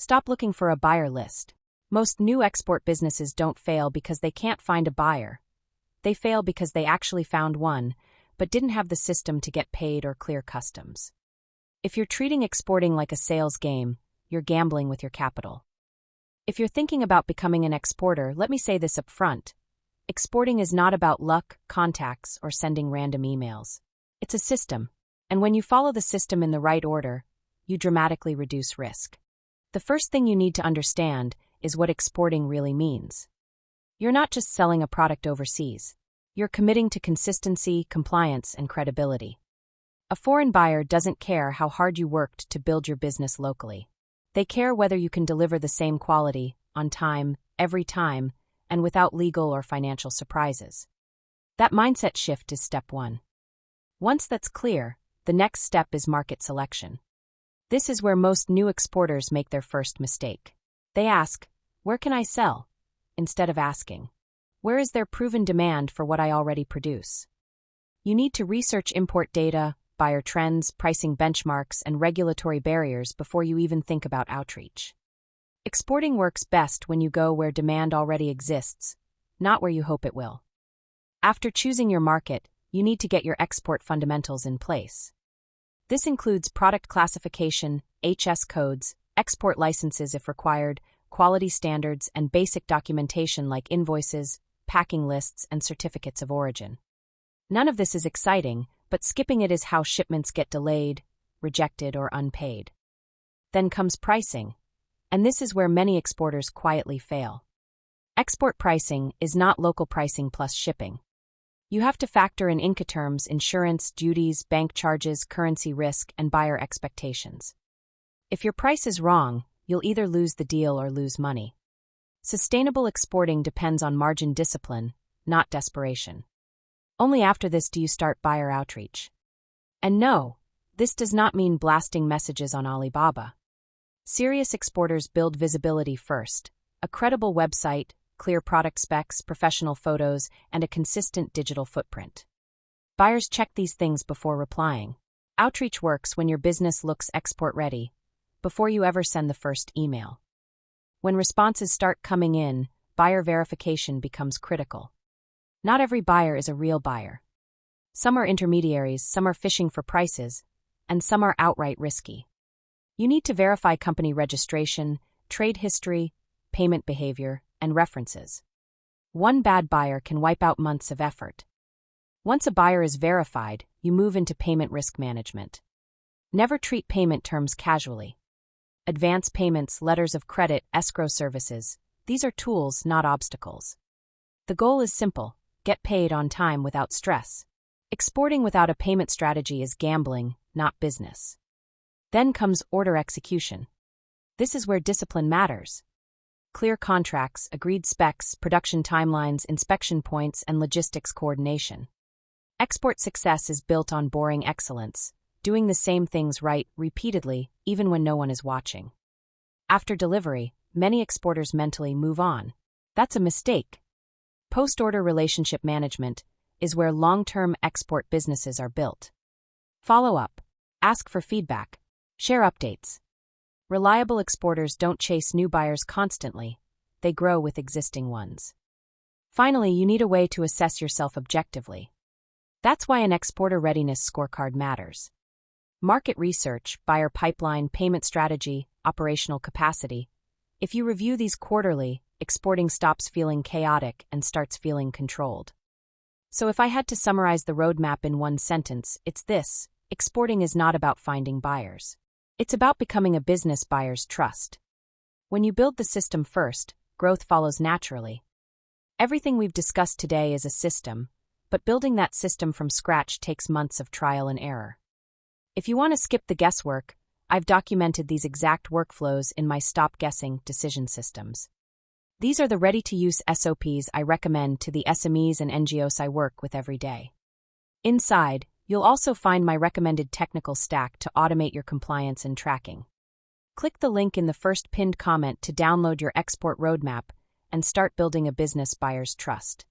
Stop looking for a buyer list. Most new export businesses don't fail because they can't find a buyer. They fail because they actually found one, but didn't have the system to get paid or clear customs. If you're treating exporting like a sales game, you're gambling with your capital. If you're thinking about becoming an exporter, let me say this up front. Exporting is not about luck, contacts, or sending random emails. It's a system, and when you follow the system in the right order, you dramatically reduce risk. The first thing you need to understand is what exporting really means. You're not just selling a product overseas. You're committing to consistency, compliance, and credibility. A foreign buyer doesn't care how hard you worked to build your business locally. They care whether you can deliver the same quality, on time, every time, and without legal or financial surprises. That mindset shift is step one. Once that's clear, the next step is market selection. This is where most new exporters make their first mistake. They ask, "Where can I sell?" instead of asking, "Where is there proven demand for what I already produce?" You need to research import data, buyer trends, pricing benchmarks, and regulatory barriers before you even think about outreach. Exporting works best when you go where demand already exists, not where you hope it will. After choosing your market, you need to get your export fundamentals in place. This includes product classification, HS codes, export licenses if required, quality standards, and basic documentation like invoices, packing lists, and certificates of origin. None of this is exciting, but skipping it is how shipments get delayed, rejected, or unpaid. Then comes pricing, and this is where many exporters quietly fail. Export pricing is not local pricing plus shipping. You have to factor in Incoterms, insurance, duties, bank charges, currency risk, and buyer expectations. If your price is wrong, you'll either lose the deal or lose money. Sustainable exporting depends on margin discipline, not desperation. Only after this do you start buyer outreach. And no, this does not mean blasting messages on Alibaba. Serious exporters build visibility first: a credible website, clear product specs, professional photos, and a consistent digital footprint. Buyers check these things before replying. Outreach works when your business looks export-ready, before you ever send the first email. When responses start coming in, buyer verification becomes critical. Not every buyer is a real buyer. Some are intermediaries, some are fishing for prices, and some are outright risky. You need to verify company registration, trade history, payment behavior, and references. One bad buyer can wipe out months of effort. Once a buyer is verified, you move into payment risk management. Never treat payment terms casually. Advance payments, letters of credit, escrow services, these are tools, not obstacles. The goal is simple: get paid on time without stress. Exporting without a payment strategy is gambling, not business. Then comes order execution. This is where discipline matters. Clear contracts, agreed specs, production timelines, inspection points, and logistics coordination. Export success is built on boring excellence, doing the same things right, repeatedly, even when no one is watching. After delivery, many exporters mentally move on. That's a mistake. Post-order relationship management is where long-term export businesses are built. Follow up. Ask for feedback. Share updates. Reliable exporters don't chase new buyers constantly, they grow with existing ones. Finally, you need a way to assess yourself objectively. That's why an exporter readiness scorecard matters. Market research, buyer pipeline, payment strategy, operational capacity. If you review these quarterly, exporting stops feeling chaotic and starts feeling controlled. So if I had to summarize the roadmap in one sentence, it's this: exporting is not about finding buyers. It's about becoming a business buyer's trust. When you build the system first, growth follows naturally. Everything we've discussed today is a system, but building that system from scratch takes months of trial and error. If you want to skip the guesswork, I've documented these exact workflows in my Stop Guessing decision systems. These are the ready-to-use SOPs I recommend to the SMEs and NGOs I work with every day. Inside, you'll also find my recommended technical stack to automate your compliance and tracking. Click the link in the first pinned comment to download your export roadmap and start building a business buyer's trust.